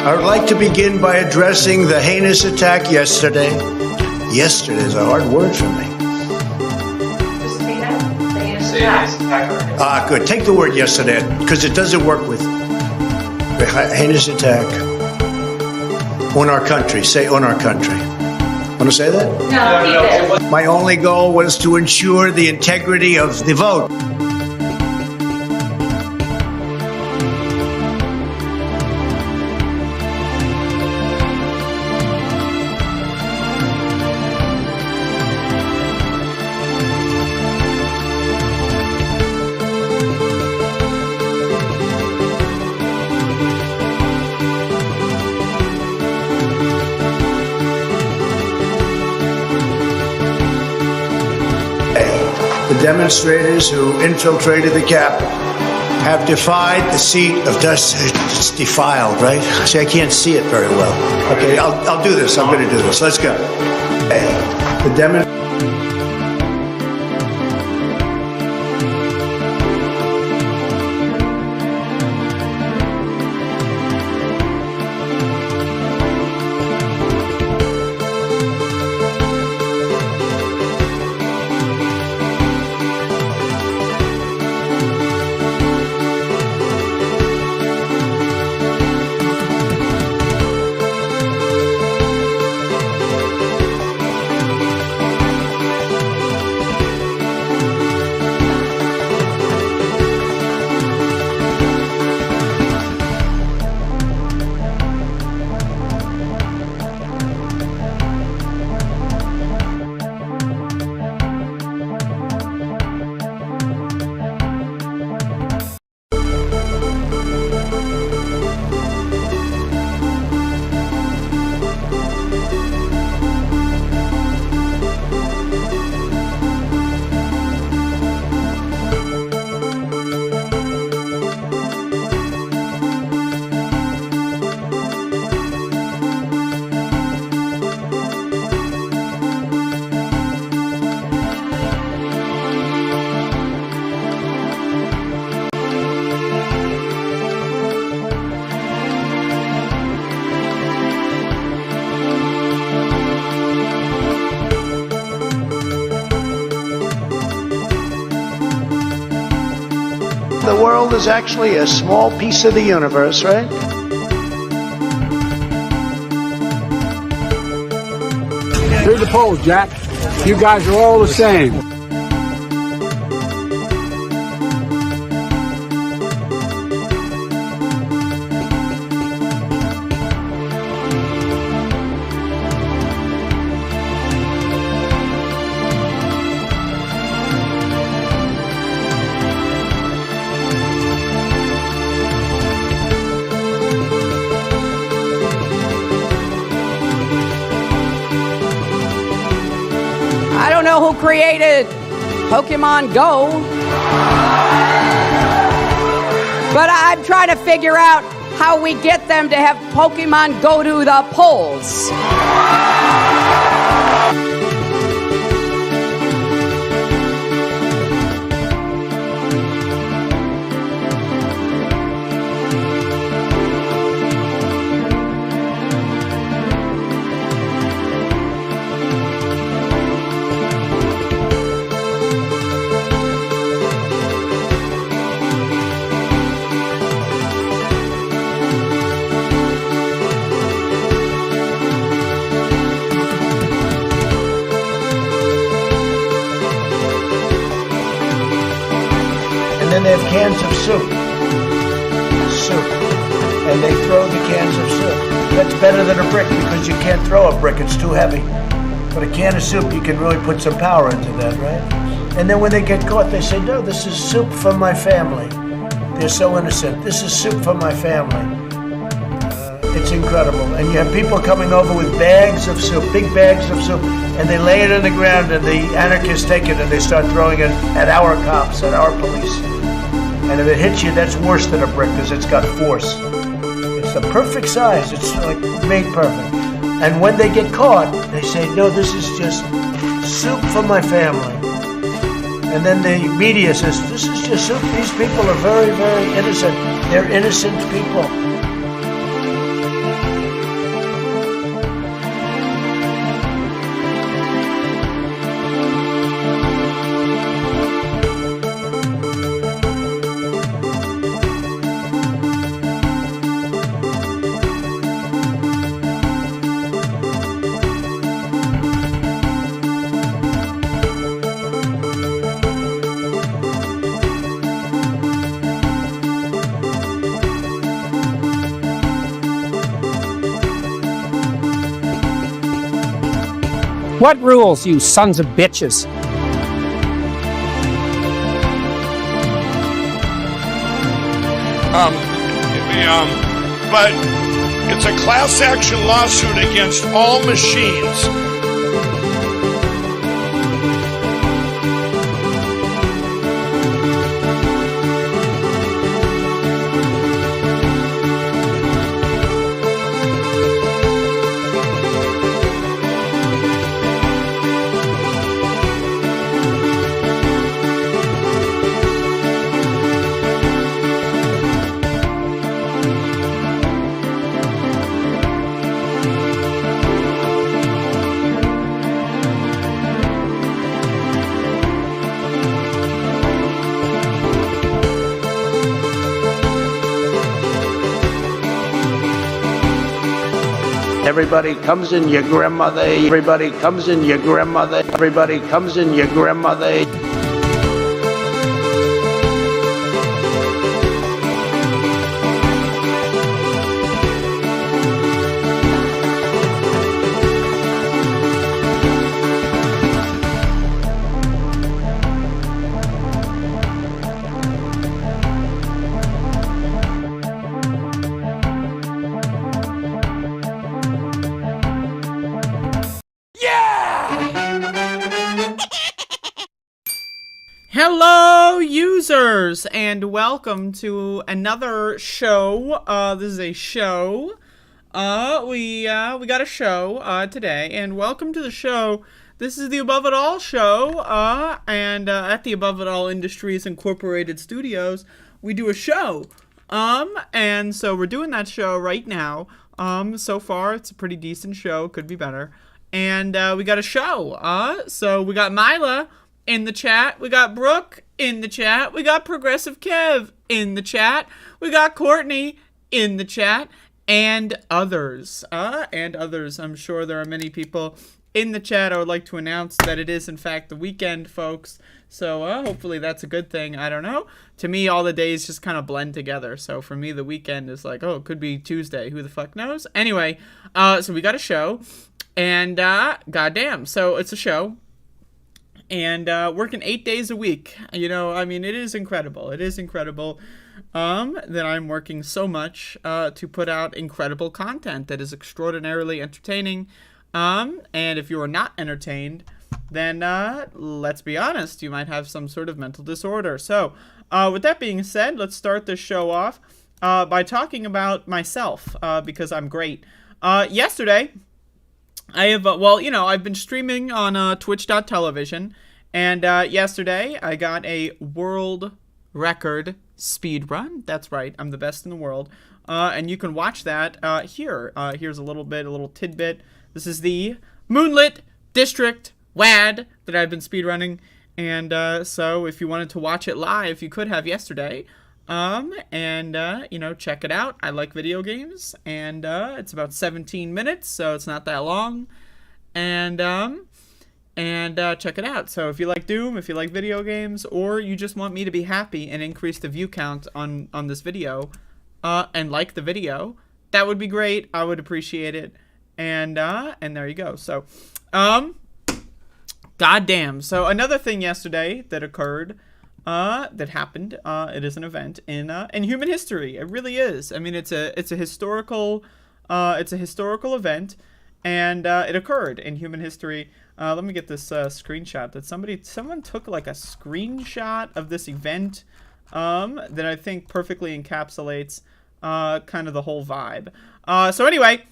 I would like to begin by addressing the heinous attack yesterday. Yesterday is a hard word for me. Just say that. The heinous attack. Good. Take the word yesterday, because it doesn't work with the heinous attack on our country. Say on our country. Want to say that? No. My only goal was to ensure the integrity of the vote. The demonstrators who infiltrated the Capitol have defied the seat of justice. It's defiled, right? See, I can't see it very well. Okay, I'll do this. I'm going to do this. Let's go. The demonstrators. The world is actually a small piece of the universe, right? Here's the polls, Jack. You guys are all the same. I don't know who created Pokemon Go, but I'm trying to figure out how we get them to have Pokemon go to the polls. And then they have cans of soup. And they throw the cans of soup. That's better than a brick because you can't throw a brick, it's too heavy. But a can of soup, you can really put some power into that, right? And then when they get caught, they say, no, this is soup for my family. They're so innocent. This is soup for my family. It's incredible. And you have people coming over with bags of soup, big bags of soup, and they lay it on the ground, and the anarchists take it and they start throwing it at our cops, at our police. And if it hits you, that's worse than a brick because it's got force. It's the perfect size. It's like made perfect. And when they get caught, they say, no, this is just soup for my family. And then the media says, this is just soup. These people are very, very innocent. They're innocent people. What rules, you sons of bitches? But it's a class action lawsuit against all machines. Everybody comes in your grandmother. Everybody comes in your grandmother. Everybody comes in your grandmother. Hello, users, and welcome to another show. This is a show. We got a show today, and welcome to the show. This is the Above It All show, and at the Above It All Industries Incorporated Studios, we do a show. And so we're doing that show right now. So far, it's a pretty decent show. Could be better. And we got a show. So we got Mila in the chat. We got Brooke in the chat. We got Progressive Kev in the chat. We got Courtney in the chat. And others. I'm sure there are many people in the chat. I would like to announce that it is, in fact, the weekend, folks. So hopefully that's a good thing. I don't know. To me, all the days just kind of blend together. So for me, the weekend is like, oh, it could be Tuesday. Who the fuck knows? Anyway, so we got a show. And goddamn, so it's a show. And working 8 days a week. You know, I mean, it is incredible. It is incredible that I'm working so much to put out incredible content that is extraordinarily entertaining. And if you are not entertained, then let's be honest, you might have some sort of mental disorder. So with that being said, let's start this show off by talking about myself because I'm great. Yesterday, I have, I've been streaming on twitch.television, and yesterday I got a world record speed run. That's right, I'm the best in the world, and you can watch that here. Here's a little tidbit. This is the Moonlit District WAD that I've been speed running, and so if you wanted to watch it live, you could have yesterday. Check it out. I like video games, and it's about 17 minutes, so it's not that long, and check it out. So if you like Doom, if you like video games, or you just want me to be happy and increase the view count on this video, and like the video, that would be great. I would appreciate it, and there you go. So, goddamn. So another thing yesterday that occurred, that happened. It is an event in human history. It really is. I mean, it's a historical event, and it occurred in human history. Let me get this screenshot that someone took, like a screenshot of this event that I think perfectly encapsulates kind of the whole vibe. So anyway,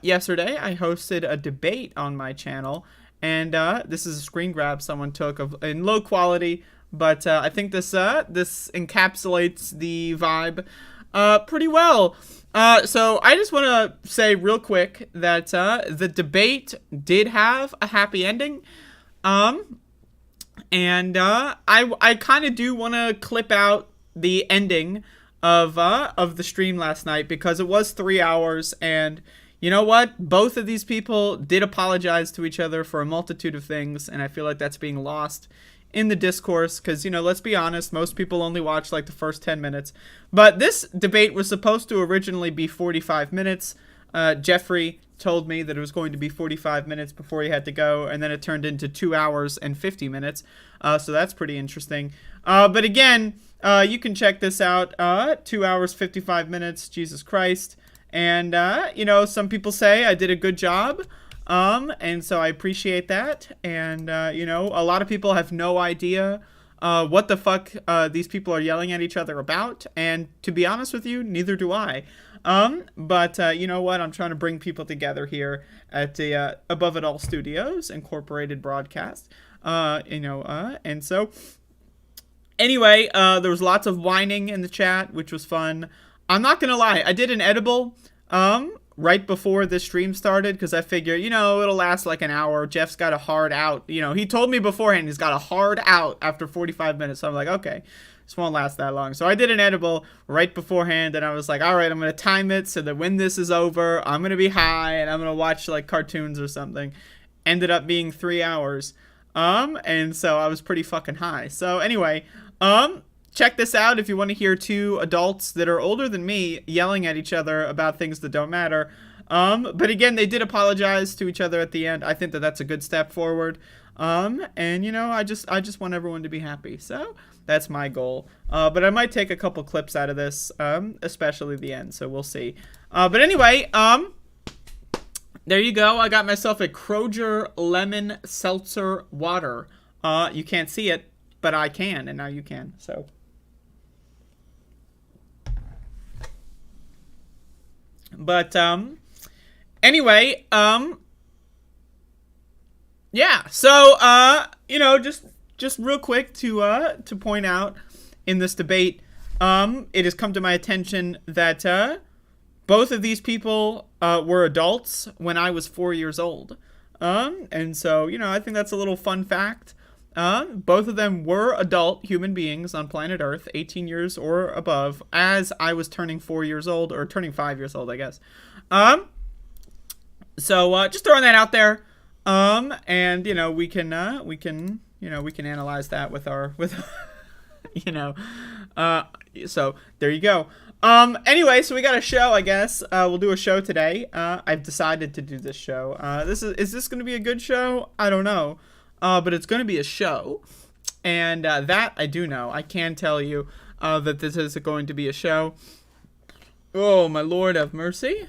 yesterday I hosted a debate on my channel, and this is a screen grab someone took in low quality. But I think this encapsulates the vibe pretty well. So I just want to say real quick that the debate did have a happy ending. And I kind of do want to clip out the ending of the stream last night because it was 3 hours, and you know what? Both of these people did apologize to each other for a multitude of things, and I feel like that's being lost in the discourse, because, let's be honest, most people only watch like the first 10 minutes. But this debate was supposed to originally be 45 minutes. Jeffrey told me that it was going to be 45 minutes before he had to go, and then it turned into 2 hours and 50 minutes. So that's pretty interesting. But again, you can check this out. 2 hours, 55 minutes. Jesus Christ. And, some people say I did a good job. And so I appreciate that. And, a lot of people have no idea what the fuck these people are yelling at each other about. And to be honest with you, neither do I. But you know what? I'm trying to bring people together here at the Above It All Studios Incorporated broadcast. And so anyway, there was lots of whining in the chat, which was fun. I'm not gonna lie, I did an edible right before this stream started because I figure, it'll last like an hour. Jeff's got a hard out. He told me beforehand he's got a hard out after 45 minutes. So I'm like, okay, this won't last that long. So I did an edible right beforehand, and I was like, all right, I'm going to time it so that when this is over, I'm going to be high, and I'm going to watch like cartoons or something. Ended up being 3 hours. And so I was pretty fucking high. So anyway, check this out if you want to hear two adults that are older than me yelling at each other about things that don't matter. But again, they did apologize to each other at the end. I think that that's a good step forward. And I just want everyone to be happy. So that's my goal. But I might take a couple clips out of this, especially the end. So we'll see. But anyway, there you go. I got myself a Kroger lemon seltzer water. You can't see it, but I can, and now you can. So. But, anyway, yeah, so, just real quick to point out in this debate, it has come to my attention that, both of these people, were adults when I was 4 years old. And so, I think that's a little fun fact. Both of them were adult human beings on planet Earth, 18 years or above, as I was turning 4 years old, or turning 5 years old, I guess. So, just throwing that out there. And, we can analyze that with our, so there you go. Anyway, so we got a show, I guess. We'll do a show today. I've decided to do this show. Is this going to be a good show? I don't know. But it's going to be a show, and that I do know. I can tell you that this is going to be a show. Oh, my Lord have mercy.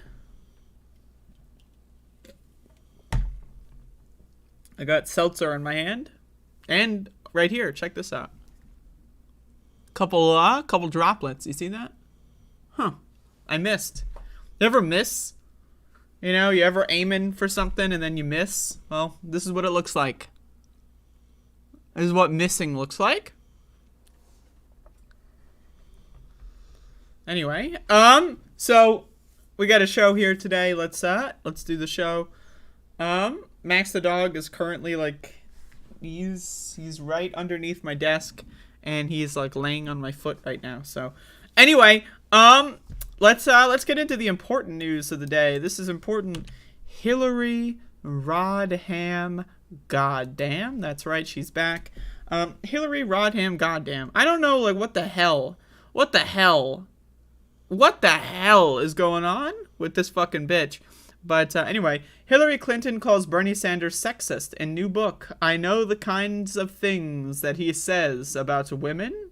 I got seltzer in my hand, and right here, check this out. Couple droplets. You see that? Huh. I missed. You ever miss? You ever aiming for something and then you miss? Well, this is what it looks like. This is what missing looks like. Anyway, so we got a show here today. Let's do the show. Max the dog is currently he's right underneath my desk, and he's laying on my foot right now. So, anyway, let's get into the important news of the day. This is important. Hillary Rodham Goddamn, that's right, she's back. Hillary Rodham Goddamn. I don't know, what the hell is going on with this fucking bitch? But anyway, Hillary Clinton calls Bernie Sanders sexist in new book. I know the kinds of things that he says about women.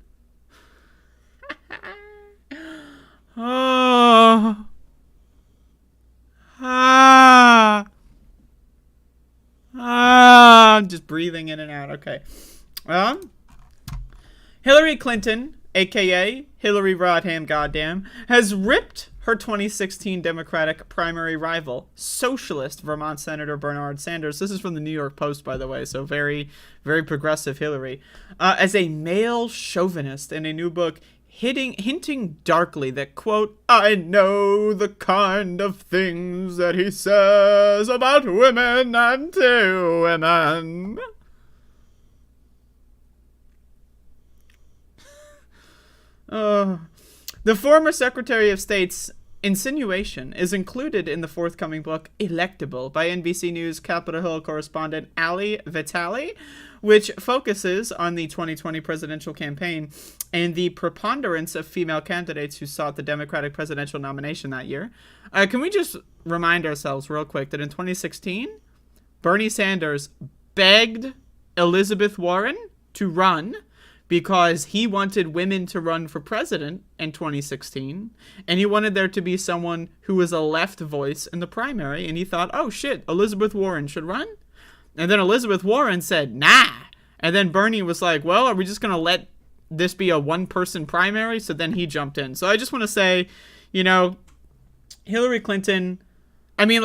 Oh. I'm just breathing in and out. Okay. Hillary Clinton, a.k.a. Hillary Rodham Goddamn, has ripped her 2016 Democratic primary rival, socialist Vermont Senator Bernard Sanders. This is from the New York Post, by the way, so very, very progressive Hillary. As a male chauvinist in a new book, hinting darkly that, quote, I know the kind of things that he says about women and to women. The former Secretary of State's insinuation is included in the forthcoming book Electable by NBC News Capitol Hill correspondent Ali Vitali, which focuses on the 2020 presidential campaign and the preponderance of female candidates who sought the Democratic presidential nomination that year. Can we just remind ourselves real quick that in 2016, Bernie Sanders begged Elizabeth Warren to run because he wanted women to run for president in 2016, and he wanted there to be someone who was a left voice in the primary, and he thought, oh shit, Elizabeth Warren should run? And then Elizabeth Warren said, nah. And then Bernie was like, well, are we just going to let this be a one-person primary? So then he jumped in. So I just want to say, Hillary Clinton, I mean,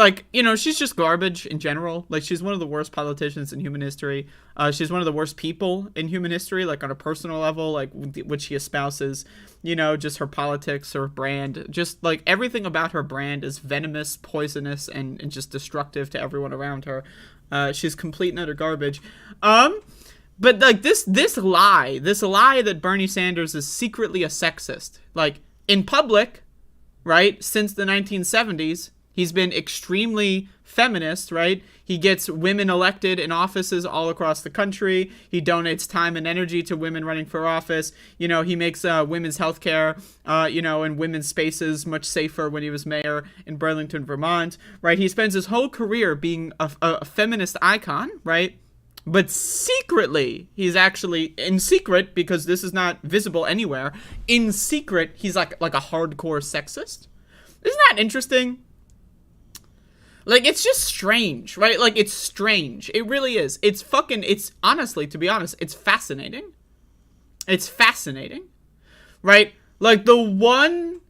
she's just garbage in general. Like, she's one of the worst politicians in human history. She's one of the worst people in human history, like, on a personal level, like, what she espouses, just her politics, her brand. Just, like, everything about her brand is venomous, poisonous, and just destructive to everyone around her. She's complete and utter garbage. But, like, this lie that Bernie Sanders is secretly a sexist, like, in public, right, since the 1970s, he's been extremely feminist, right? He gets women elected in offices all across the country. He donates time and energy to women running for office. He makes women's health care, and women's spaces much safer when he was mayor in Burlington, Vermont, right? He spends his whole career being a feminist icon, right? But secretly, he's actually, in secret, because this is not visible anywhere, in secret, he's like a hardcore sexist. Isn't that interesting? Like, it's just strange, right? Like, it's strange. It really is. It's honestly, to be honest, it's fascinating. It's fascinating, right? Like, the one,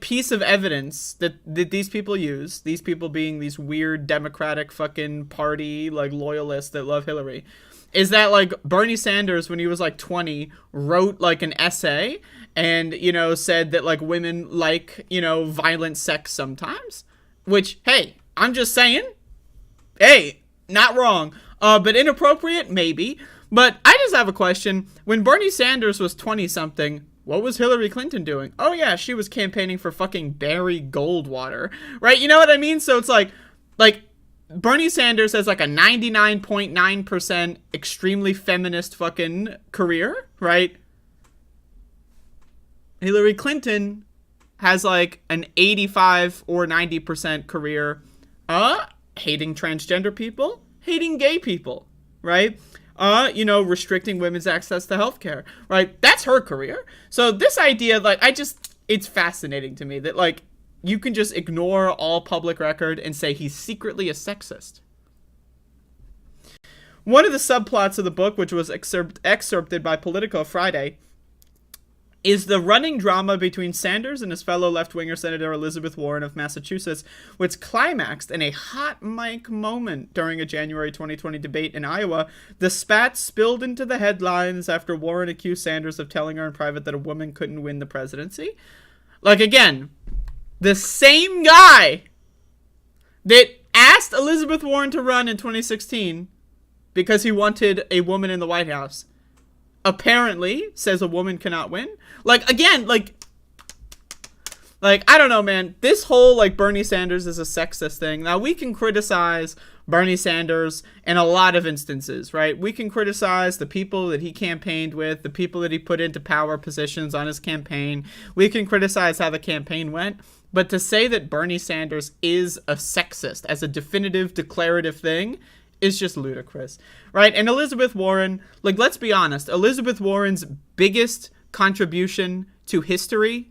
piece of evidence that these people use, these people being these weird Democratic fucking party, loyalists that love Hillary, is that, Bernie Sanders, when he was, 20, wrote, an essay and, said that, women like, violent sex sometimes, which, hey, I'm just saying, hey, not wrong, but inappropriate, maybe. But I just have a question. When Bernie Sanders was 20-something, what was Hillary Clinton doing? Oh, yeah, she was campaigning for fucking Barry Goldwater, right? You know what I mean? So it's like Bernie Sanders has, a 99.9% extremely feminist fucking career, right? Hillary Clinton has, an 85 or 90% career hating transgender people, hating gay people, right? Restricting women's access to healthcare, right? That's her career. So this idea, it's fascinating to me that, you can just ignore all public record and say he's secretly a sexist. One of the subplots of the book, which was excerpted by Politico Friday, is the running drama between Sanders and his fellow left-winger Senator Elizabeth Warren of Massachusetts, which climaxed in a hot mic moment during a January 2020 debate in Iowa. The spat spilled into the headlines after Warren accused Sanders of telling her in private that a woman couldn't win the presidency. Again, the same guy that asked Elizabeth Warren to run in 2016 because he wanted a woman in the White House apparently says a woman cannot win. Again, I don't know, man. This whole, Bernie Sanders is a sexist thing. Now, we can criticize Bernie Sanders in a lot of instances, right? We can criticize the people that he campaigned with, the people that he put into power positions on his campaign. We can criticize how the campaign went. But to say that Bernie Sanders is a sexist as a definitive, declarative thing is just ludicrous, right? And Elizabeth Warren, let's be honest, Elizabeth Warren's biggest contribution to history,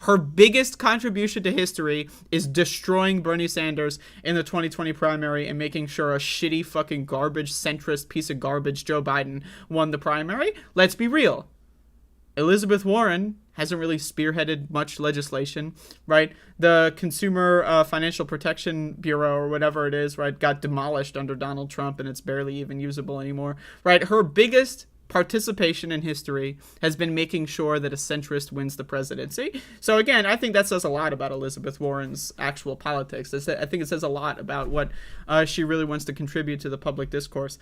her biggest contribution to history is destroying Bernie Sanders in the 2020 primary and making sure a shitty fucking garbage centrist piece of garbage Joe Biden won the primary. Let's be real. Elizabeth Warren hasn't really spearheaded much legislation, right? The Consumer Financial Protection Bureau or whatever it is, right, got demolished under Donald Trump and it's barely even usable anymore, right? Her biggest participation in history has been making sure that a centrist wins the presidency. So again, I think that says a lot about Elizabeth Warren's actual politics. I think it says a lot about what she really wants to contribute to the public discourse.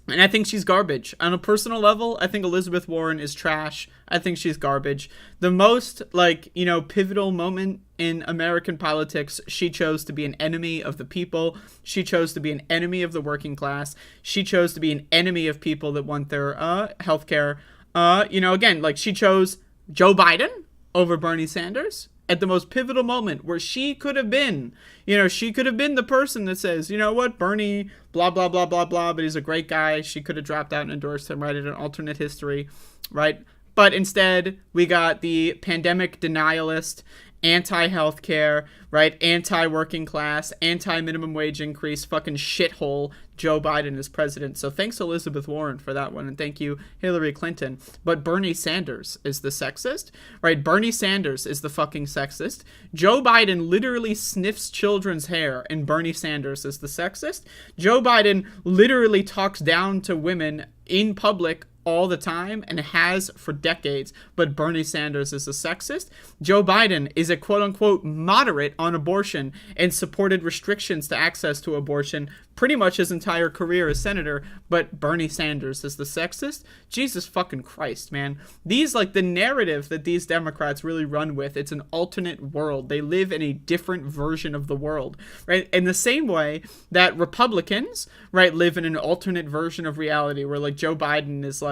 And I think she's garbage. On a personal level, I think Elizabeth Warren is trash. I think she's garbage. The most, pivotal moment in American politics, she chose to be an enemy of the people. She chose to be an enemy of the working class. She chose to be an enemy of people that want their health care. She chose Joe Biden over Bernie Sanders at the most pivotal moment where she could have been, the person that says, you know what, Bernie, blah, blah, blah, blah, blah, but he's a great guy. She could have dropped out and endorsed him, right, in an alternate history, right? But instead, we got the pandemic denialist, anti-healthcare, right, anti-working class, anti-minimum wage increase, fucking shithole Joe Biden as president. So thanks Elizabeth Warren for that one, and thank you Hillary Clinton. But Bernie Sanders is the sexist, right? Bernie Sanders is the fucking sexist. Joe Biden literally sniffs children's hair, and Bernie Sanders is the sexist. Joe Biden literally talks down to women in public all the time and has for decades, but Bernie Sanders is a sexist. Joe Biden is a quote-unquote moderate on abortion and supported restrictions to access to abortion pretty much his entire career as senator, but Bernie Sanders is the sexist. Jesus fucking Christ, man. These, the narrative that these Democrats really run with, it's an alternate world. They live in a different version of the world, right? In the same way that Republicans, right, live in an alternate version of reality where, Joe Biden is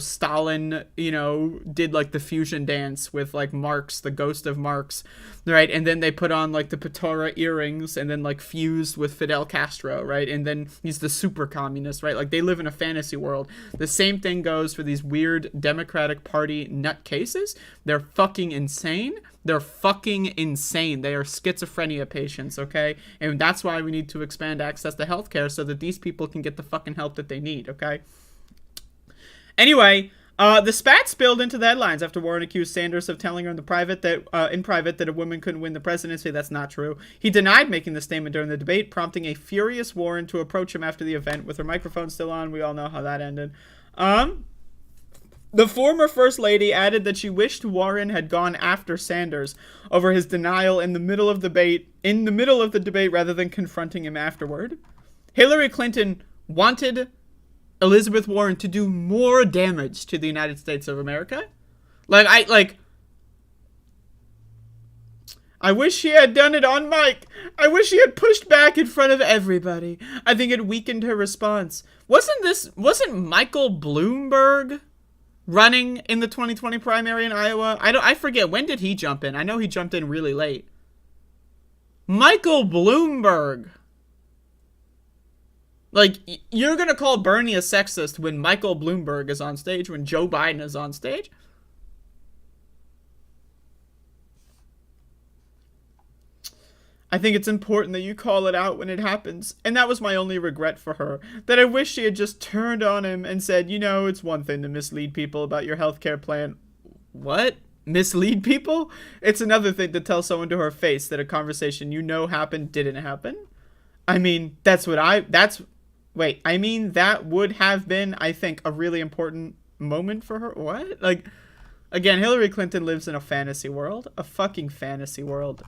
Stalin, did the fusion dance with Marx, the ghost of Marx, right? And then they put on the Patora earrings and then fused with Fidel Castro, right? And then he's the super communist, right? They live in a fantasy world. The same thing goes for these weird Democratic Party nutcases. They're fucking insane. They're fucking insane. They are schizophrenia patients, okay? And that's why we need to expand access to healthcare so that these people can get the fucking help that they need, okay? Anyway, the spat spilled into the headlines after Warren accused Sanders of telling her in private that a woman couldn't win the presidency. That's not true. He denied making the statement during the debate, prompting a furious Warren to approach him after the event with her microphone still on. We all know how that ended. The former First Lady added that she wished Warren had gone after Sanders over his denial in the middle of the debate rather than confronting him afterward. Hillary Clinton wanted Elizabeth Warren to do more damage to the United States of America. I wish she had done it on mic. I wish she had pushed back in front of everybody. I think it weakened her response. Wasn't Michael Bloomberg running in the 2020 primary in Iowa? I forget, when did he jump in? I know he jumped in really late. Michael Bloomberg. You're going to call Bernie a sexist when Michael Bloomberg is on stage, when Joe Biden is on stage? I think it's important that you call it out when it happens. And that was my only regret for her. That I wish she had just turned on him and said, it's one thing to mislead people about your healthcare plan. What? Mislead people? It's another thing to tell someone to her face that a conversation happened didn't happen. I mean, that would have been, I think, a really important moment for her. What? Again, Hillary Clinton lives in a fantasy world. A fucking fantasy world.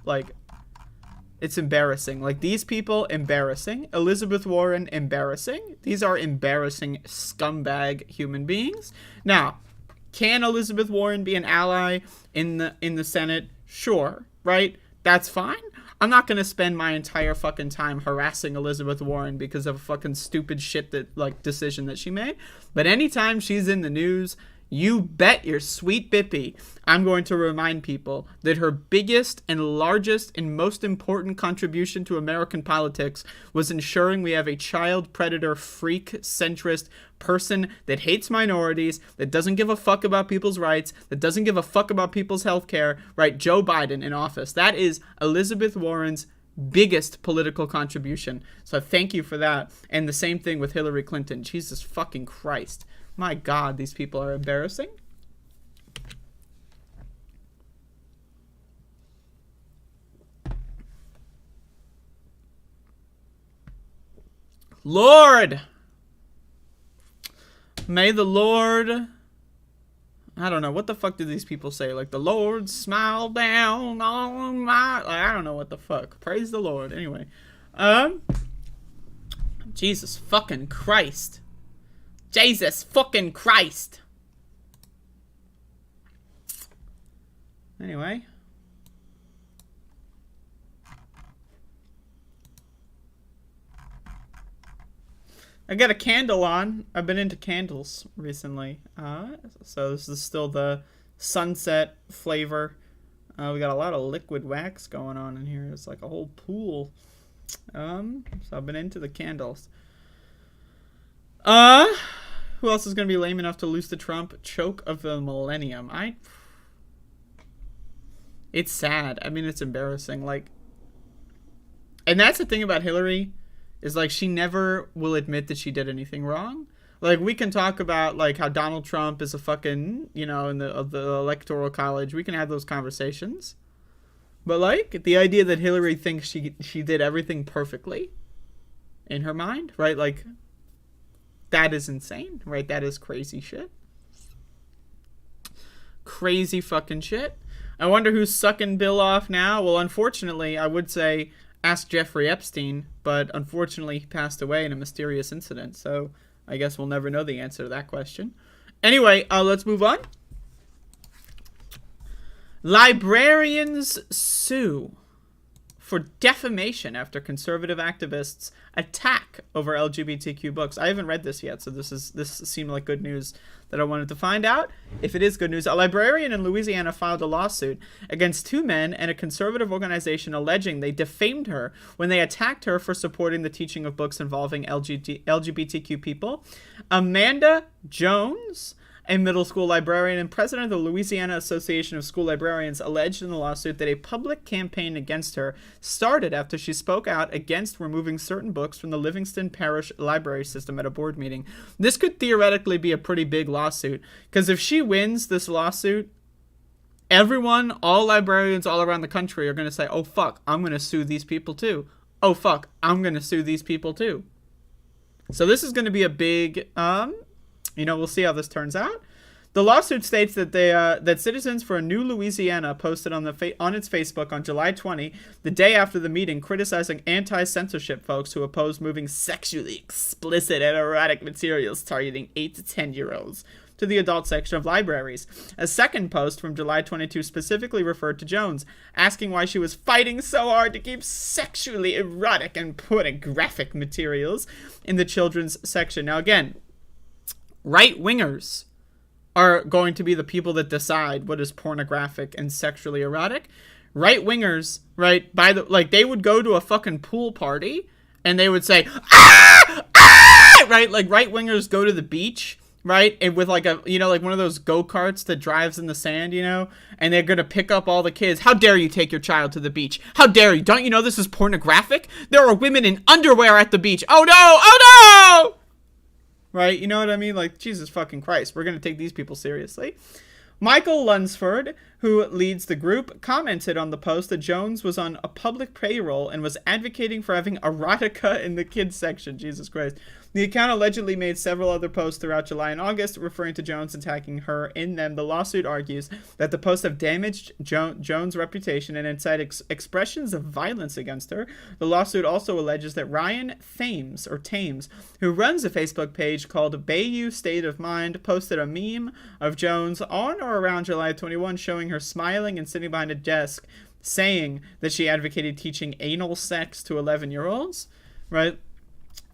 It's embarrassing. These people, embarrassing. Elizabeth Warren, embarrassing. These are embarrassing scumbag human beings. Now, can Elizabeth Warren be an ally in the Senate? Sure, right? That's fine. I'm not going to spend my entire fucking time harassing Elizabeth Warren because of a fucking stupid shit decision that she made. But anytime she's in the news, you bet your sweet bippy I'm going to remind people that her biggest and largest and most important contribution to American politics was ensuring we have a child predator, freak, centrist person that hates minorities, that doesn't give a fuck about people's rights, that doesn't give a fuck about people's health care, right? Joe Biden in office. That is Elizabeth Warren's biggest political contribution. So thank you for that. And the same thing with Hillary Clinton. Jesus fucking Christ. My God, these people are embarrassing. Lord! May the Lord... I don't know. What the fuck do these people say? The Lord smile down on my... I don't know what the fuck. Praise the Lord. Anyway. Jesus fucking Christ. Jesus fucking Christ. Anyway. I got a candle on. I've been into candles recently. So this is still the sunset flavor. We got a lot of liquid wax going on in here. It's like a whole pool. So I've been into the candles. Who else is gonna be lame enough to lose the Trump choke of the millennium? It's sad. I mean, it's embarrassing. Like, and that's the thing about Hillary, is like she never will admit that she did anything wrong. Like, we can talk about like how Donald Trump is a fucking, you know, in the electoral college. We can have those conversations. But like the idea that Hillary thinks she did everything perfectly in her mind, right? Like, that is insane, right? That is crazy shit. Crazy fucking shit. I wonder who's sucking Bill off now. Well, unfortunately, I would say ask Jeffrey Epstein, but unfortunately he passed away in a mysterious incident, so I guess we'll never know the answer to that question. Anyway, let's move on. Librarians sue for defamation after conservative activists attack over LGBTQ books. I haven't read this yet, so this seemed like good news that I wanted to find out if it is good news. A librarian in Louisiana filed a lawsuit against two men and a conservative organization alleging they defamed her when they attacked her for supporting the teaching of books involving LGBTQ people. Amanda Jones, a middle school librarian and president of the Louisiana Association of School Librarians, alleged in the lawsuit that a public campaign against her started after she spoke out against removing certain books from the Livingston Parish library system at a board meeting. This could theoretically be a pretty big lawsuit, because if she wins this lawsuit, everyone, all librarians all around the country are going to say, oh fuck, I'm going to sue these people too. Oh fuck, I'm going to sue these people too. So this is going to be a big, we'll see how this turns out. The lawsuit states that that Citizens for a New Louisiana posted on its Facebook on July 20, the day after the meeting, criticizing anti-censorship folks who oppose moving sexually explicit and erotic materials targeting 8 to 10-year-olds to the adult section of libraries. A second post from July 22 specifically referred to Jones, asking why she was fighting so hard to keep sexually erotic and pornographic materials in the children's section. Now again, right-wingers are going to be the people that decide what is pornographic and sexually erotic. Right-wingers, right, they would go to a fucking pool party and they would say, ah! Ah! Right? Like, right-wingers go to the beach, right? And with like one of those go-karts that drives in the sand, and they're going to pick up all the kids. How dare you take your child to the beach? How dare you? Don't you know this is pornographic? There are women in underwear at the beach. Oh no! Oh no! Right? You know what I mean? Like, Jesus fucking Christ. We're going to take these people seriously. Michael Lunsford, who leads the group, commented on the post that Jones was on a public payroll and was advocating for having erotica in the kids section. Jesus Christ. The account allegedly made several other posts throughout July and August referring to Jones attacking her. In them, the lawsuit argues that the posts have damaged Jones' reputation and incite expressions of violence against her. The lawsuit also alleges that Ryan Thames, who runs a Facebook page called Bayou State of Mind, posted a meme of Jones on or around July 21 showing her smiling and sitting behind a desk, saying that she advocated teaching anal sex to 11-year-olds, right?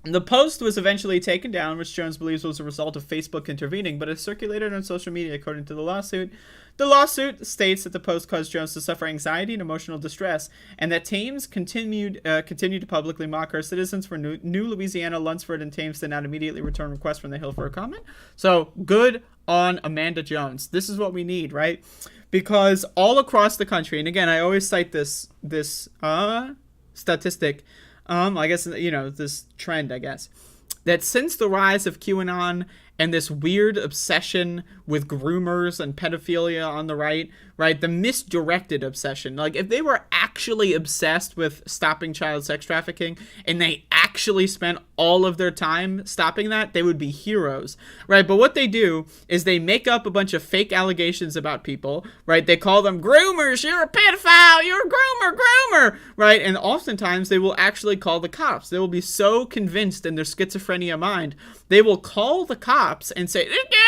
The post was eventually taken down, which Jones believes was a result of Facebook intervening, but it circulated on social media according to the lawsuit. The lawsuit states that the post caused Jones to suffer anxiety and emotional distress, and that Thames continued to publicly mock her. Citizens for New Louisiana, Lunsford, and Thames did not immediately return requests from the Hill for a comment. So, good on Amanda Jones. This is what we need, right? Because all across the country, and again, I always cite this statistic, I guess, this trend, that since the rise of QAnon and this weird obsession with groomers and pedophilia on the right, the misdirected obsession, like if they were actually obsessed with stopping child sex trafficking and they actually spent all of their time stopping that, they would be heroes, right? But what they do is they make up a bunch of fake allegations about people, right? They call them groomers, you're a pedophile, you're a groomer, right? And oftentimes they will actually call the cops. They will be so convinced in their schizophrenia mind, they will call the cops cops and say, this guy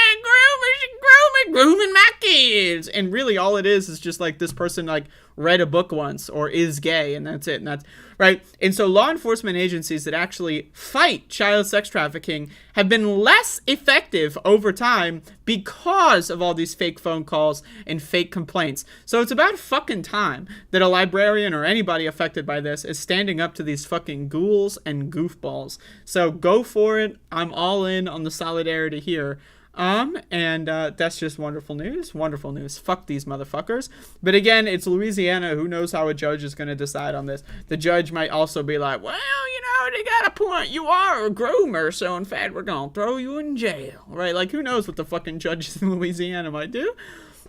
grooming my kids. And really all it is just like this person like read a book once or is gay, and that's it. And that's right. And so law enforcement agencies that actually fight child sex trafficking have been less effective over time because of all these fake phone calls and fake complaints. So it's about fucking time that a librarian or anybody affected by this is standing up to these fucking ghouls and goofballs. So go for it. I'm all in on the solidarity here. And that's just wonderful news. Wonderful news. Fuck these motherfuckers. But again, it's Louisiana. Who knows how a judge is going to decide on this? The judge might also be like, well, you know, they got a point. You are a groomer, so in fact, we're going to throw you in jail. Right? Like, who knows what the fucking judges in Louisiana might do?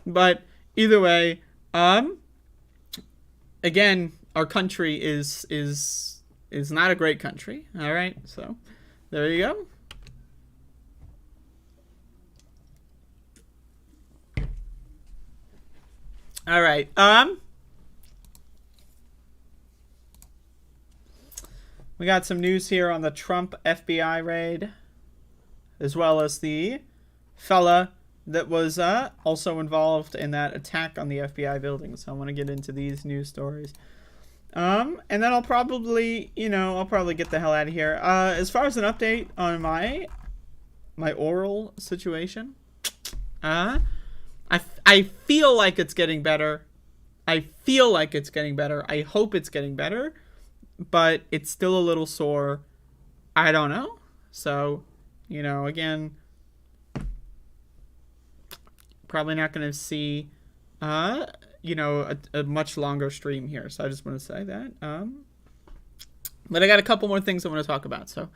But either way, again, our country is not a great country. All right? So, there you go. All right. We got some news here on the Trump FBI raid, as well as the fella that was also involved in that attack on the FBI building. So I want to get into these news stories. And then I'll probably, get the hell out of here. As far as an update on my oral situation, I feel like it's getting better. I hope it's getting better. But it's still a little sore. I don't know. So, again, probably not going to see, a much longer stream here. So I just want to say that. But I got a couple more things I want to talk about. So,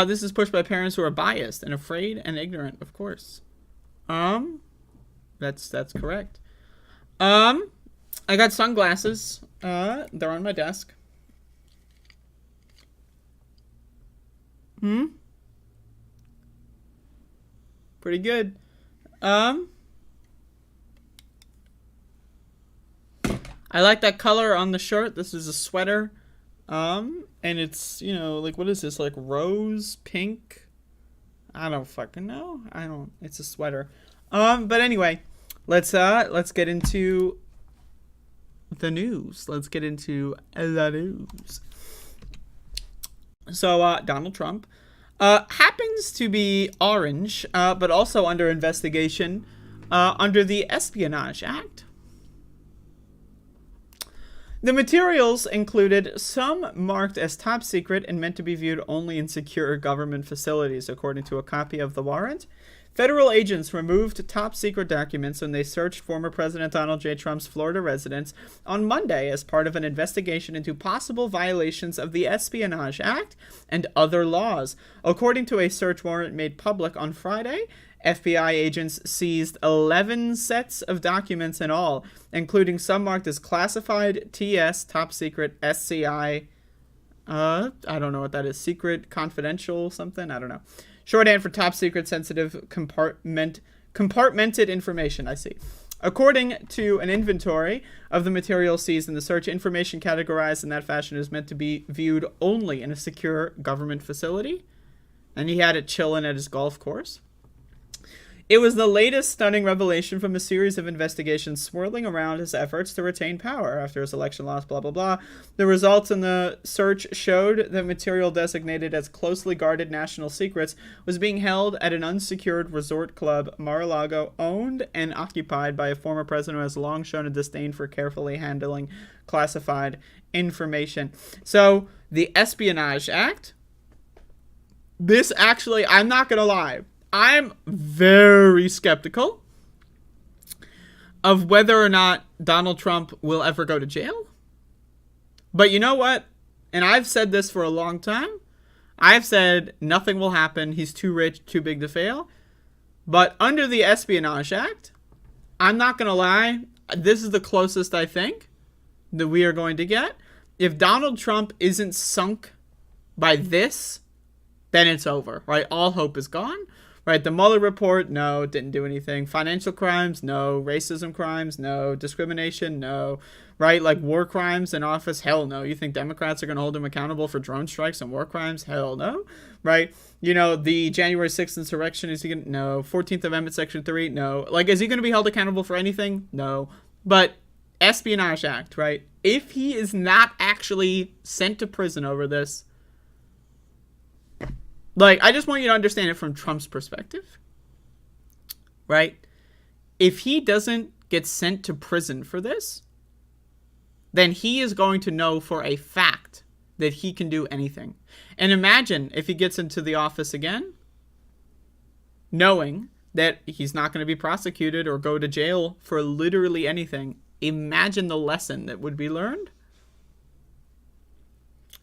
this is pushed by parents who are biased and afraid and ignorant, of course. That's correct. I got sunglasses. They're on my desk. Pretty good. I like that color on the shirt. This is a sweater. And it's, what is this? Like rose pink? I don't fucking know. It's a sweater. But anyway, let's get into the news. So, Donald Trump happens to be orange, but also under investigation under the Espionage Act. The materials included some marked as top secret and meant to be viewed only in secure government facilities, according to a copy of the warrant. Federal agents removed top-secret documents when they searched former President Donald J. Trump's Florida residence on Monday as part of an investigation into possible violations of the Espionage Act and other laws. According to a search warrant made public on Friday, FBI agents seized 11 sets of documents in all, including some marked as classified, TS, top secret, SCI, I don't know what that is, secret, confidential, something, I don't know. Shorthand for top secret, sensitive, compartmented information, I see. According to an inventory of the material seized in the search, information categorized in that fashion is meant to be viewed only in a secure government facility. And he had it chilling at his golf course. It was the latest stunning revelation from a series of investigations swirling around his efforts to retain power after his election loss, blah, blah, blah. The results in the search showed that material designated as closely guarded national secrets was being held at an unsecured resort club, Mar-a-Lago, owned and occupied by a former president who has long shown a disdain for carefully handling classified information. So, the Espionage Act, this actually, I'm not going to lie, I'm very skeptical of whether or not Donald Trump will ever go to jail. But you know what? And I've said this for a long time. I've said nothing will happen. He's too rich, too big to fail. But under the Espionage Act, I'm not going to lie, this is the closest I think that we are going to get. If Donald Trump isn't sunk by this, then it's over, right? All hope is gone. Right, the Mueller report, no, didn't do anything. Financial crimes, no. Racism crimes, no. Discrimination, no. right? Like war crimes in office? Hell no. You think Democrats are going to hold him accountable for drone strikes and war crimes? Hell no, right? You know, the January 6th insurrection, is he going to? No. 14th Amendment, Section 3? No. Like, is he going to be held accountable for anything? No. But Espionage Act, right? If he is not actually sent to prison over this, like, I just want you to understand it from Trump's perspective, right? If he doesn't get sent to prison for this, then he is going to know for a fact that he can do anything. And imagine if he gets into the office again, knowing that he's not going to be prosecuted or go to jail for literally anything. Imagine the lesson that would be learned.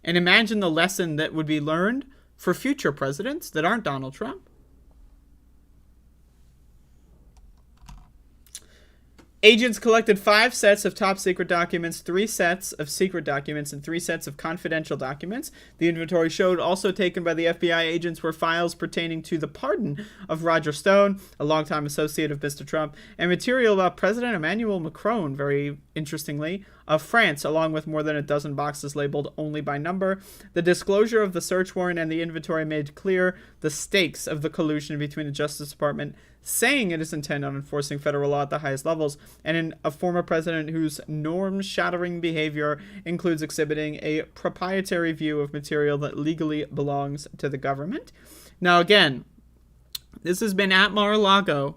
And imagine the lesson that would be learned for future presidents that aren't Donald Trump. Agents collected 5 sets of top secret documents, 3 sets of secret documents, and 3 sets of confidential documents. The inventory showed also taken by the FBI agents were files pertaining to the pardon of Roger Stone, a longtime associate of Mr. Trump, and material about President Emmanuel Macron, very interestingly, of France, along with more than a dozen boxes labeled only by number. The disclosure of the search warrant and the inventory made clear the stakes of the collusion between the Justice Department saying it is intent on enforcing federal law at the highest levels, and in a former president whose norm-shattering behavior includes exhibiting a proprietary view of material that legally belongs to the government. Now, again, this has been at Mar-a-Lago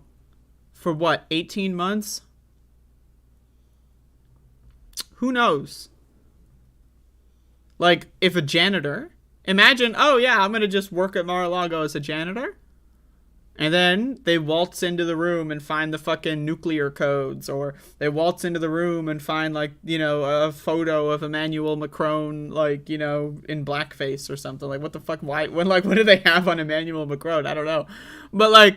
for what, 18 months? Who knows? Like, if a janitor, imagine, oh yeah, I'm going to just work at Mar-a-Lago as a janitor. And then they waltz into the room and find the fucking nuclear codes, or they waltz into the room and find, like, you know, a photo of Emmanuel Macron, like, you know, in blackface or something. Like, what the fuck? Why? When, like, what do they have on Emmanuel Macron? I don't know. But like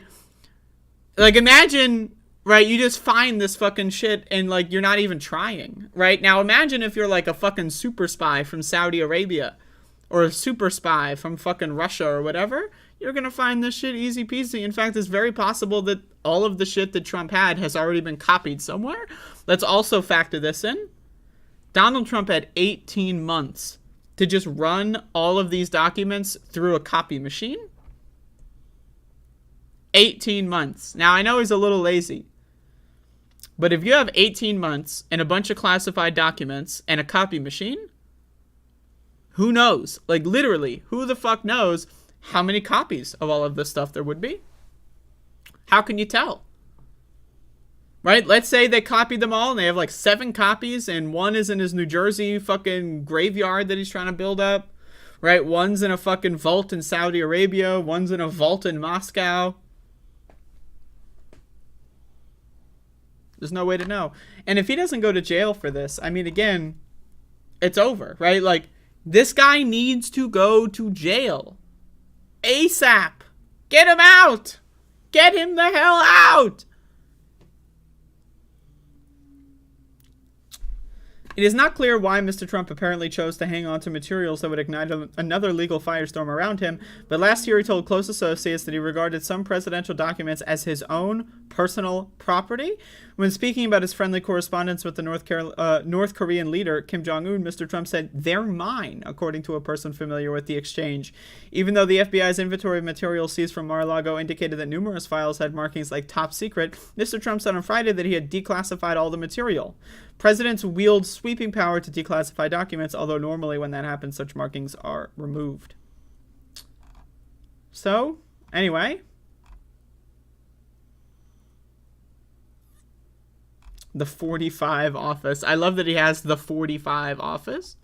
imagine, right? You just find this fucking shit and, like, you're not even trying, right? Now imagine if you're like a fucking super spy from Saudi Arabia, or a super spy from fucking Russia or whatever. You're going to find this shit easy peasy. In fact, it's very possible that all of the shit that Trump had has already been copied somewhere. Let's also factor this in. Donald Trump had 18 months to just run all of these documents through a copy machine. 18 months. Now, I know he's a little lazy. But if you have 18 months and a bunch of classified documents and a copy machine, who knows? Like, literally, who the fuck knows how many copies of all of this stuff there would be? How can you tell? Right? Let's say they copied them all and they have like 7 copies, and one is in his New Jersey fucking graveyard that he's trying to build up. Right? One's in a fucking vault in Saudi Arabia. One's in a vault in Moscow. There's no way to know. And if he doesn't go to jail for this, I mean, again, it's over, right? Like, this guy needs to go to jail. ASAP. Get him out. Get him the hell out. It is not clear why Mr. Trump apparently chose to hang on to materials that would ignite another legal firestorm around him, but last year he told close associates that he regarded some presidential documents as his own personal property. When speaking about his friendly correspondence with the North Korean leader, Kim Jong-un, Mr. Trump said, "They're mine," according to a person familiar with the exchange. Even though the FBI's inventory of materials seized from Mar-a-Lago indicated that numerous files had markings like top secret, Mr. Trump said on Friday that he had declassified all the material. Presidents wield sweeping power to declassify documents, although normally when that happens, such markings are removed. So, anyway. The 45 office. I love that he has the 45 office.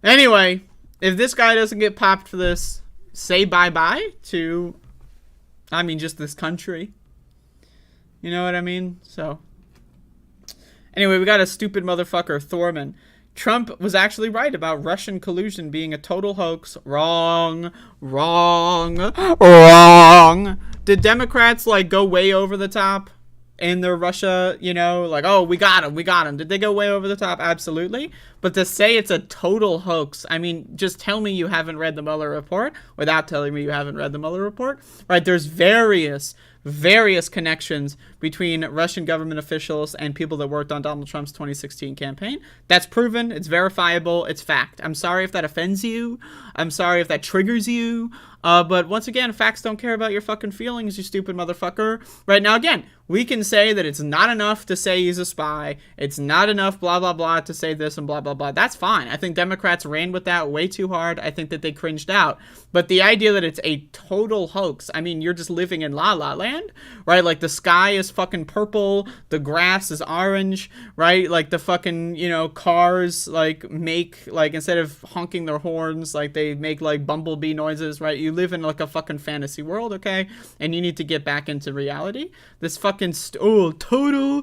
Anyway, if this guy doesn't get popped for this, say bye-bye to, I mean, just this country. You know what I mean? So, anyway, we got a stupid motherfucker, Thorman. Trump was actually right about Russian collusion being a total hoax. Wrong. Did Democrats, like, go way over the top in their Russia, you know, like, oh, we got him. Did they go way over the top? Absolutely. But to say it's a total hoax, I mean, just tell me you haven't read the Mueller report without telling me you haven't read the Mueller report, right? There's various various connections between Russian government officials and people that worked on Donald Trump's 2016 campaign. That's proven. It's verifiable. It's fact. I'm sorry if that offends you. I'm sorry if that triggers you. But once again, facts don't care about your fucking feelings, you stupid motherfucker. Right now, again, we can say that it's not enough to say he's a spy. It's not enough blah, blah, blah to say this and blah, blah, blah. That's fine. I think Democrats ran with that way too hard. I think that they cringed out. But the idea that it's a total hoax, I mean, you're just living in La La Land, right? Like, the sky is fucking purple. The grass is orange, right? Like, the fucking, you know, cars, like, make, like, instead of honking their horns, like, they make, like, bumblebee noises, right? You live in, like, a fucking fantasy world, okay? And you need to get back into reality. This fucking, total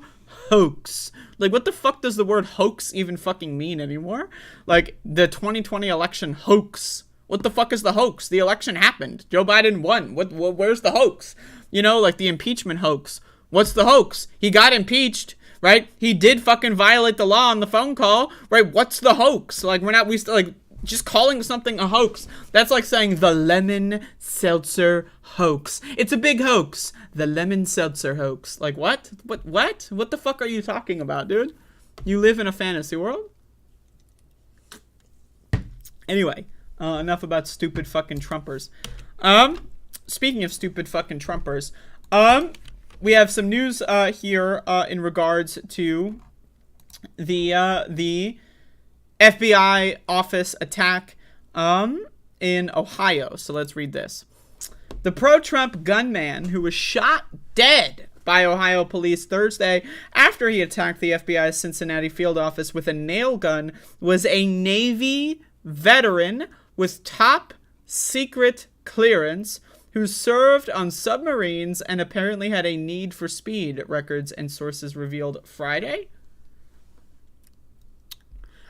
hoax. Like, what the fuck does the word hoax even fucking mean anymore? Like, the 2020 election hoax. What the fuck is the hoax? The election happened. Joe Biden won. Where's the hoax? You know, like the impeachment hoax. What's the hoax? He got impeached, right? He did fucking violate the law on the phone call, right? What's the hoax? Like, just calling something a hoax. That's like saying the lemon seltzer hoax. It's a big hoax. The lemon seltzer hoax. Like, what? What? What the fuck are you talking about, dude? You live in a fantasy world? Anyway, enough about stupid fucking Trumpers. Speaking of stupid fucking Trumpers, we have some news here in regards to the FBI office attack in Ohio. So let's read this. The pro-Trump gunman who was shot dead by Ohio police Thursday after he attacked the FBI's Cincinnati field office with a nail gun was a Navy veteran with top secret clearance who served on submarines and apparently had a need for speed, records and sources revealed Friday.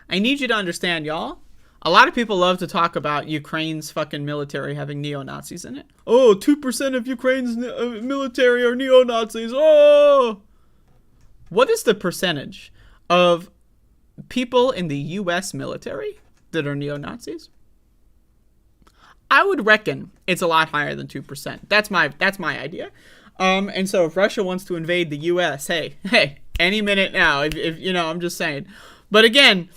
I need you to understand, y'all. A lot of people love to talk about Ukraine's fucking military having neo-Nazis in it. Oh, 2% of Ukraine's military are neo-Nazis. Oh! What is the percentage of people in the U.S. military that are neo-Nazis? I would reckon it's a lot higher than 2%. That's my idea. And so if Russia wants to invade the U.S., hey, any minute now, if you know, I'm just saying. But again,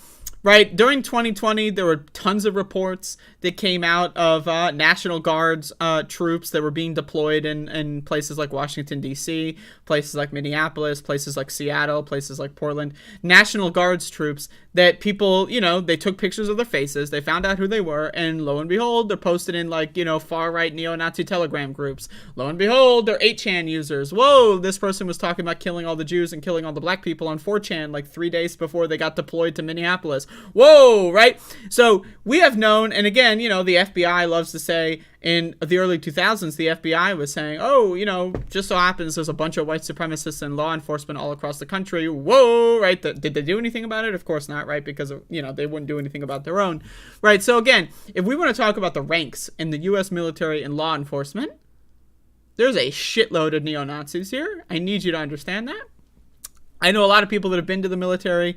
right, during 2020, there were tons of reports that came out of National Guards troops that were being deployed in places like Washington, D.C., places like Minneapolis, places like Seattle, places like Portland. National Guards troops that people, you know, they took pictures of their faces, they found out who they were, and lo and behold, they're posted in, like, you know, far-right neo-Nazi Telegram groups. Lo and behold, they're 8chan users. Whoa, this person was talking about killing all the Jews and killing all the black people on 4chan like 3 days before they got deployed to Minneapolis. Whoa, right? So we have known, and again, you know, the FBI loves to say in the early 2000s, the FBI was saying, oh, you know, just so happens there's a bunch of white supremacists and law enforcement all across the country. Whoa, right? Did they do anything about it? Of course not, right? Because, you know, they wouldn't do anything about their own, right? So again, if we want to talk about the ranks in the U.S. military and law enforcement, there's a shitload of neo-Nazis here. I need you to understand that. I know a lot of people that have been to the military,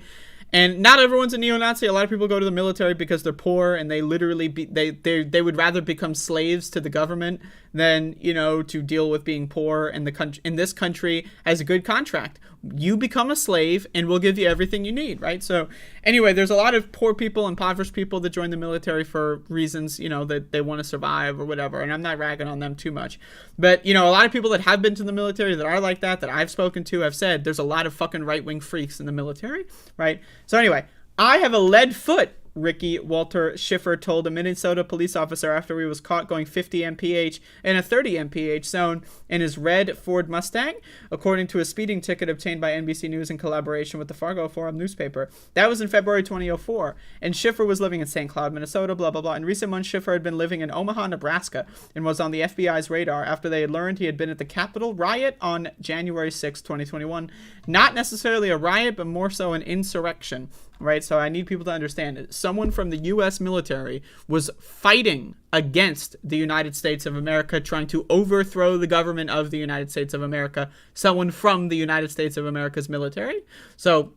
and not everyone's a neo-Nazi. A lot of people go to the military because they're poor and they literally they would rather become slaves to the government than, you know, to deal with being poor. And the country, in this country, has a good contract. You become a slave and we'll give you everything you need, right? So anyway, there's a lot of poor people, impoverished people that join the military for reasons, you know, that they want to survive or whatever. And I'm not ragging on them too much. But, you know, a lot of people that have been to the military that are like that I've spoken to have said there's a lot of fucking right-wing freaks in the military, right? So anyway, I have a lead foot, Ricky Walter Schiffer told a Minnesota police officer after he was caught going 50 mph in a 30 mph zone in his red Ford Mustang, according to a speeding ticket obtained by NBC News in collaboration with the Fargo Forum newspaper. That was in February 2004, and Schiffer was living in St. Cloud, Minnesota, blah, blah, blah. In recent months, Schiffer had been living in Omaha, Nebraska, and was on the FBI's radar after they had learned he had been at the Capitol riot on January 6, 2021. Not necessarily a riot, but more so an insurrection. Right, so I need people to understand it. Someone from the U.S. military was fighting against the United States of America, trying to overthrow the government of the United States of America. Someone from the United States of America's military. So,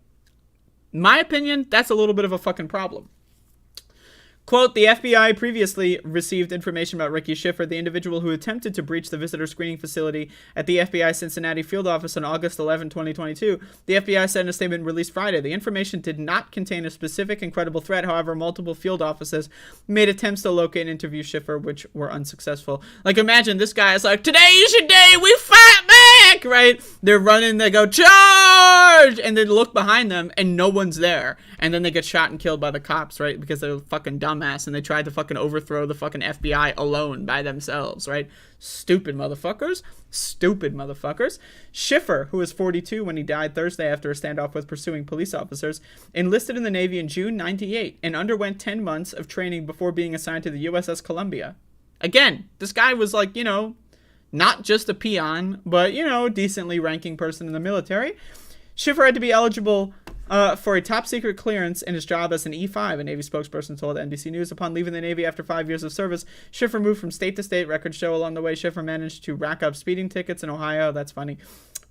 in my opinion, that's a little bit of a fucking problem. Quote, the FBI previously received information about Ricky Schiffer, the individual who attempted to breach the visitor screening facility at the FBI Cincinnati field office on August 11, 2022. The FBI said in a statement released Friday, the information did not contain a specific and credible threat. However, multiple field offices made attempts to locate and interview Schiffer, which were unsuccessful. Like, imagine this guy is like, today is your day, we fight back, right? They're running, they go, charge! And they look behind them, and no one's there. And then they get shot and killed by the cops, right? Because they're fucking dumbass and they tried to fucking overthrow the fucking FBI alone by themselves, right? Stupid motherfuckers. Stupid motherfuckers. Schiffer, who was 42 when he died Thursday after a standoff with pursuing police officers, enlisted in the Navy in June 98 and underwent 10 months of training before being assigned to the USS Columbia. Again, this guy was like, you know, not just a peon, but, you know, decently ranking person in the military. Schiffer had to be eligible for a top-secret clearance in his job as an E5, a Navy spokesperson told NBC News. Upon leaving the Navy after 5 years of service, Schiffer moved from state to state. Records show along the way, Schiffer managed to rack up speeding tickets in Ohio. That's funny.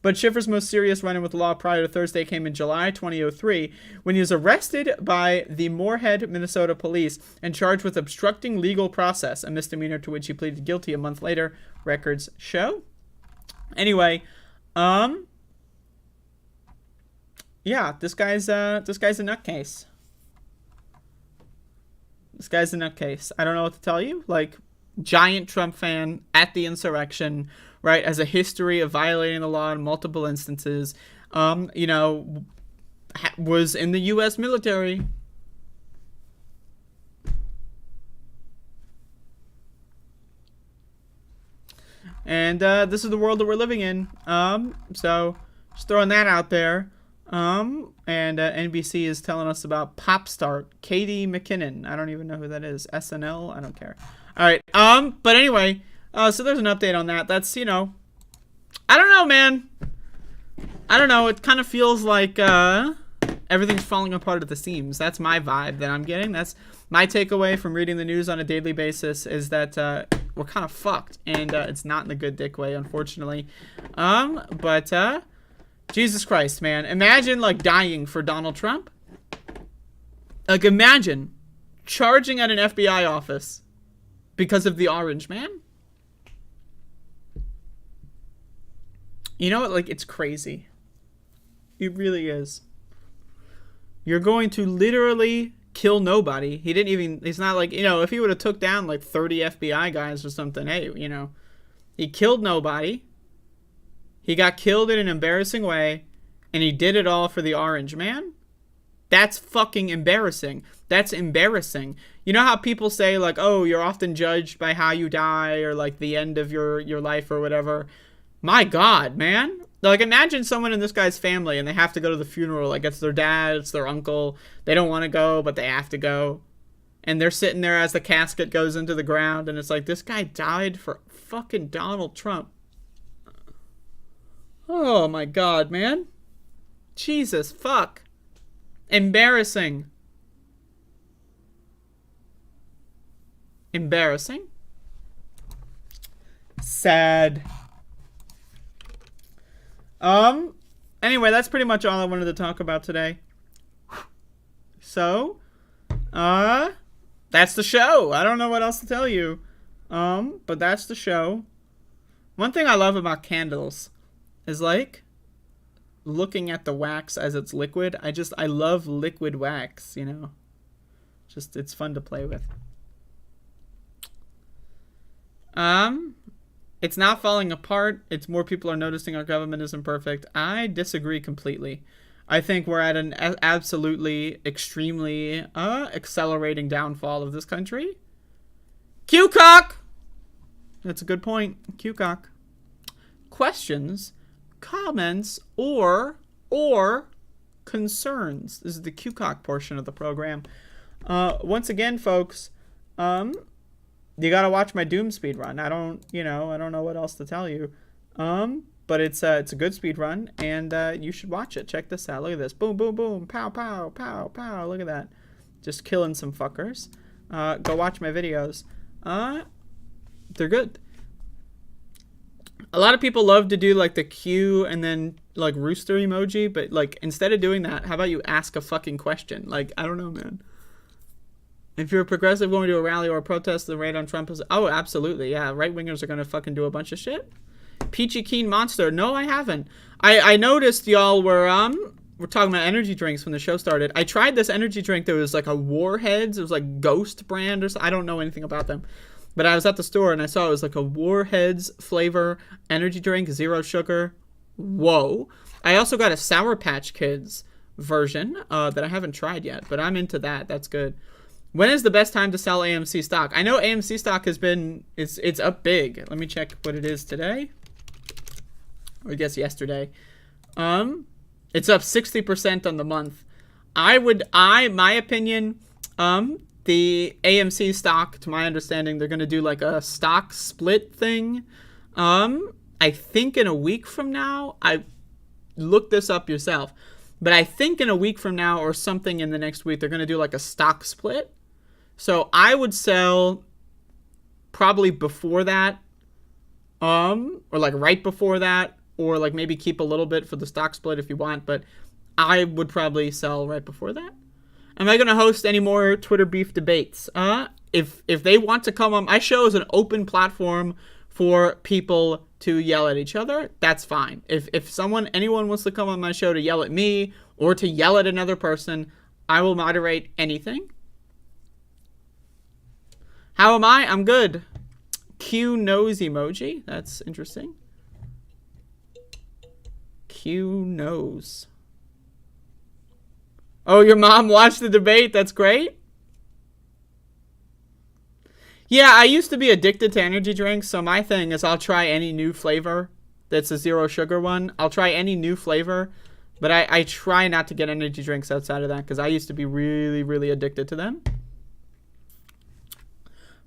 But Schiffer's most serious run-in with the law prior to Thursday came in July 2003, when he was arrested by the Moorhead, Minnesota police and charged with obstructing legal process, a misdemeanor to which he pleaded guilty a month later, records show. Anyway, yeah, this guy's a nutcase. This guy's a nutcase. I don't know what to tell you. Like, giant Trump fan at the insurrection, right? Has a history of violating the law in multiple instances. You know, was in the U.S. military. And this is the world that we're living in. So just throwing that out there. And NBC is telling us about pop star Katie McKinnon. I don't even know who that is. SNL? I don't care. All right. But anyway, so there's an update on that. That's, you know, I don't know, man. I don't know. It kind of feels like everything's falling apart at the seams. That's my vibe that I'm getting. That's my takeaway from reading the news on a daily basis, is that we're kind of fucked, and it's not in the good dick way, unfortunately. But Jesus Christ, man. Imagine, like, dying for Donald Trump. Like, imagine charging at an FBI office because of the orange man. You know what? Like, it's crazy. It really is. You're going to literally kill nobody. He's not like, you know, if he would have took down, like, 30 FBI guys or something, hey, you know, he killed nobody. He got killed in an embarrassing way, and he did it all for the orange man? That's fucking embarrassing. That's embarrassing. You know how people say, like, oh, you're often judged by how you die, or, like, the end of your life or whatever. My God, man. Like, imagine someone in this guy's family, and they have to go to the funeral. Like, it's their dad, it's their uncle. They don't want to go, but they have to go. And they're sitting there as the casket goes into the ground, and it's like, this guy died for fucking Donald Trump. Oh my God, man. Jesus, fuck. Embarrassing. Embarrassing. Sad. Anyway, that's pretty much all I wanted to talk about today. So, that's the show. I don't know what else to tell you. But that's the show. One thing I love about candles is, like, looking at the wax as it's liquid. I love liquid wax, you know. Just, it's fun to play with. It's not falling apart. It's more people are noticing our government isn't perfect. I disagree completely. I think we're at an absolutely, extremely, accelerating downfall of this country. Q-cock! That's a good point. Q-cock. Questions, comments, or concerns. This is the Q-cock portion of the program. Once again, folks, you gotta watch my Doom speed run. I don't know what else to tell you. But it's a good speed run, and you should watch it. Check this out. Look at this. Boom, boom, boom. Pow, pow, pow, pow. Look at that. Just killing some fuckers. Go watch my videos. They're good. A lot of people love to do, like, the Q and then, like, rooster emoji, but, like, instead of doing that, how about you ask a fucking question? Like, I don't know, man. If you're a progressive going to a rally or a protest, the raid on Trump is... Oh, absolutely, yeah. Right-wingers are going to fucking do a bunch of shit. Peachy Keen Monster. No, I haven't. I noticed y'all were talking about energy drinks when the show started. I tried this energy drink that was like a Warheads. It was like Ghost brand or something. I don't know anything about them. But I was at the store and I saw it was like a Warheads flavor energy drink, 0 sugar. Whoa. I also got a Sour Patch Kids version that I haven't tried yet, but I'm into that. That's good. When is the best time to sell AMC stock? I know AMC stock has been, it's up big. Let me check what it is today. Or I guess yesterday. It's up 60% on the month. My opinion, the AMC stock, to my understanding, they're going to do like a stock split thing. I think in a week from now, I look this up yourself, but I think in a week from now or something in the next week, they're going to do like a stock split. So I would sell probably before that, or like right before that, or like maybe keep a little bit for the stock split if you want, but I would probably sell right before that. Am I going to host any more Twitter beef debates? If they want to come on, my show is an open platform for people to yell at each other. That's fine. If anyone wants to come on my show to yell at me or to yell at another person, I will moderate anything. How am I? I'm good. Q nose emoji. That's interesting. Q nose. Oh, your mom watched the debate? That's great. Yeah, I used to be addicted to energy drinks, so my thing is I'll try any new flavor that's a 0 sugar one. I'll try any new flavor, but I try not to get energy drinks outside of that because I used to be really, really addicted to them.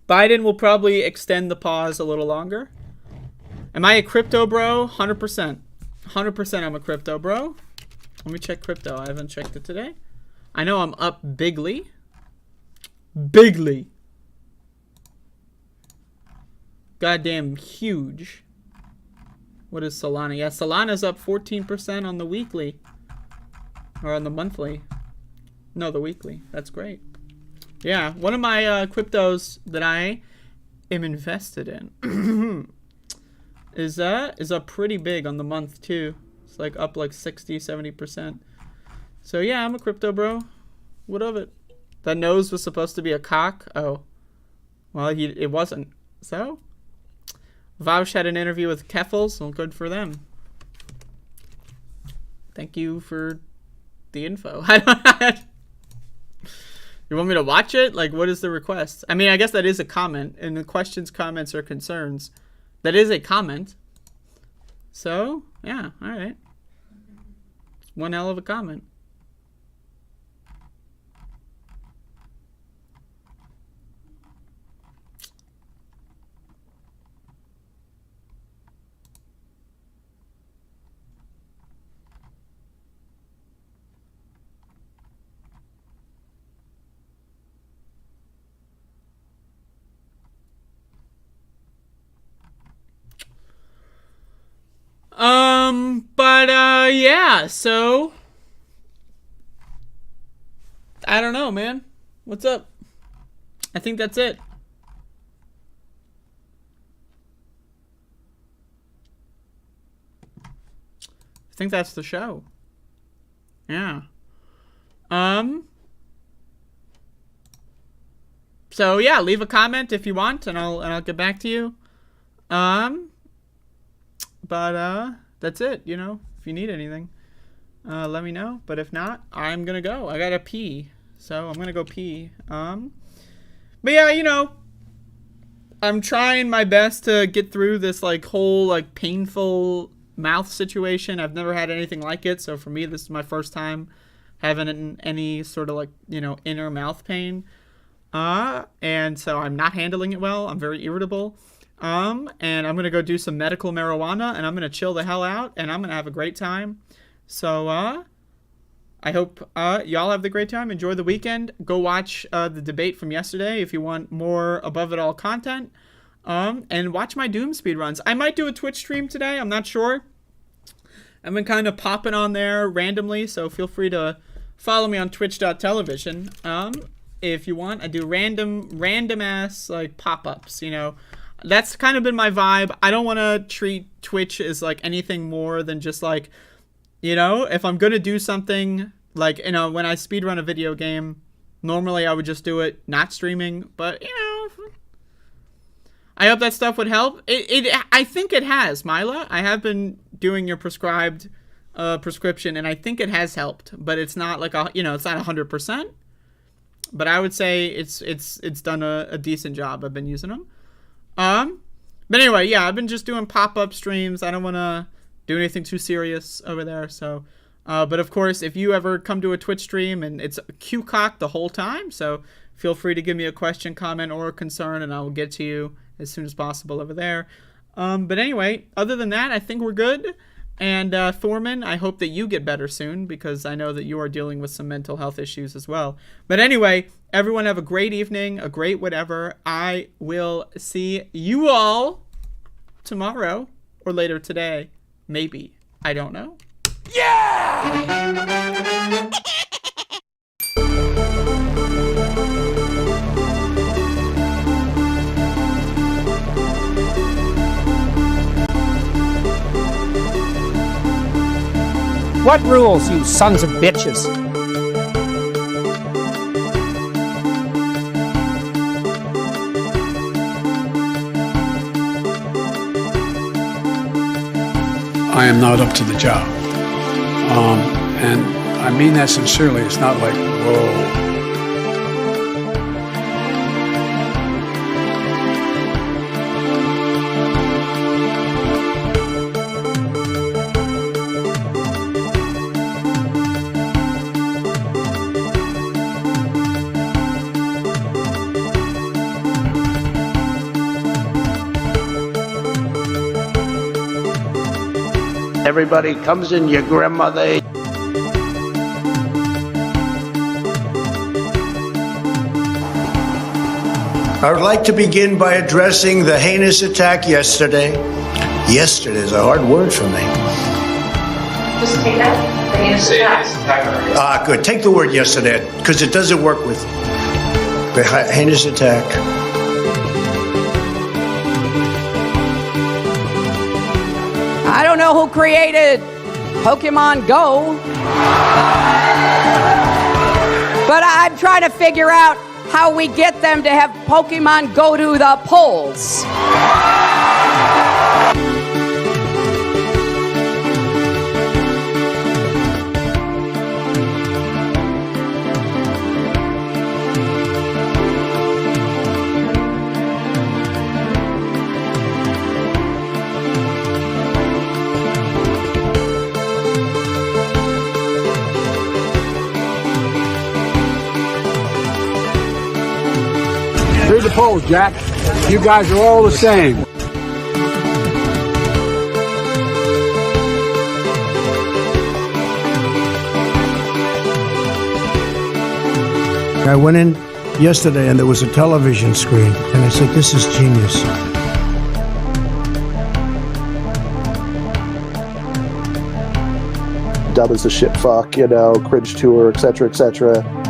Biden will probably extend the pause a little longer. Am I a crypto bro? 100%. 100% I'm a crypto bro. Let me check crypto. I haven't checked it today. I know I'm up bigly. Bigly. Goddamn huge. What is Solana? Yeah, Solana's up 14% on the weekly. Or on the monthly. No, the weekly. That's great. Yeah, one of my cryptos that I am invested in is up pretty big on the month too. It's like up like 60-70%. So yeah, I'm a crypto bro. What of it? That nose was supposed to be a cock. Oh, well, it wasn't. So Vaush had an interview with Keffels. Well, good for them. Thank you for the info. You want me to watch it? Like, what is the request? I mean, I guess that is a comment. In the questions, comments, or concerns, that is a comment. So, yeah, all right. One hell of a comment. Yeah, so I don't know, man. What's up? I think that's it. I think that's the show. Yeah. So yeah, leave a comment if you want, and I'll get back to you. But that's it, you know. If you need anything, let me know. But if not, I'm gonna go. I gotta pee, so I'm gonna go pee. But yeah, you know, I'm trying my best to get through this like whole like painful mouth situation. I've never had anything like it, so for me, this is my first time having any sort of like, you know, inner mouth pain. And so I'm not handling it well. I'm very irritable. And I'm going to go do some medical marijuana, and I'm going to chill the hell out, and I'm going to have a great time. So, I hope, y'all have the great time. Enjoy the weekend. Go watch, the debate from yesterday if you want more Above It All content. And watch my Doom speedruns. I might do a Twitch stream today. I'm not sure. I've been kind of popping on there randomly, so feel free to follow me on twitch.television. if you want. I do random ass like pop-ups, you know. That's kind of been my vibe. I don't want to treat Twitch as like anything more than just like, you know, if I'm going to do something like, you know, when I speedrun a video game, normally I would just do it not streaming, but you know, I hope that stuff would help. I think it has, Mila. I have been doing your prescribed prescription, and I think it has helped, but it's not like a, you know, it's not 100%. But I would say it's done a decent job. I've been using them. But anyway, yeah, I've been just doing pop-up streams. I don't want to do anything too serious over there. So, but of course, if you ever come to a Twitch stream and it's Q-cock the whole time, so feel free to give me a question, comment, or a concern, and I will get to you as soon as possible over there. But anyway, other than that, I think we're good. And Thorman, I hope that you get better soon, because I know that you are dealing with some mental health issues as well. But anyway, everyone have a great evening, a great whatever. I will see you all tomorrow or later today. Maybe. I don't know. Yeah! What rules, you sons of bitches? I am not up to the job. And I mean that sincerely. It's not like, whoa. Everybody comes in, your grandmother. I would like to begin by addressing the heinous attack yesterday. Yesterday is a hard word for me. Just take that. The heinous attack. Good. Take the word yesterday, because it doesn't work with the heinous attack. I don't know who created Pokemon Go, but I'm trying to figure out how we get them to have Pokemon go to the polls. Read the polls, Jack. You guys are all the same. I went in yesterday and there was a television screen, and I said, this is genius. Dub is a shit fuck, you know, cringe tour, etc., etc.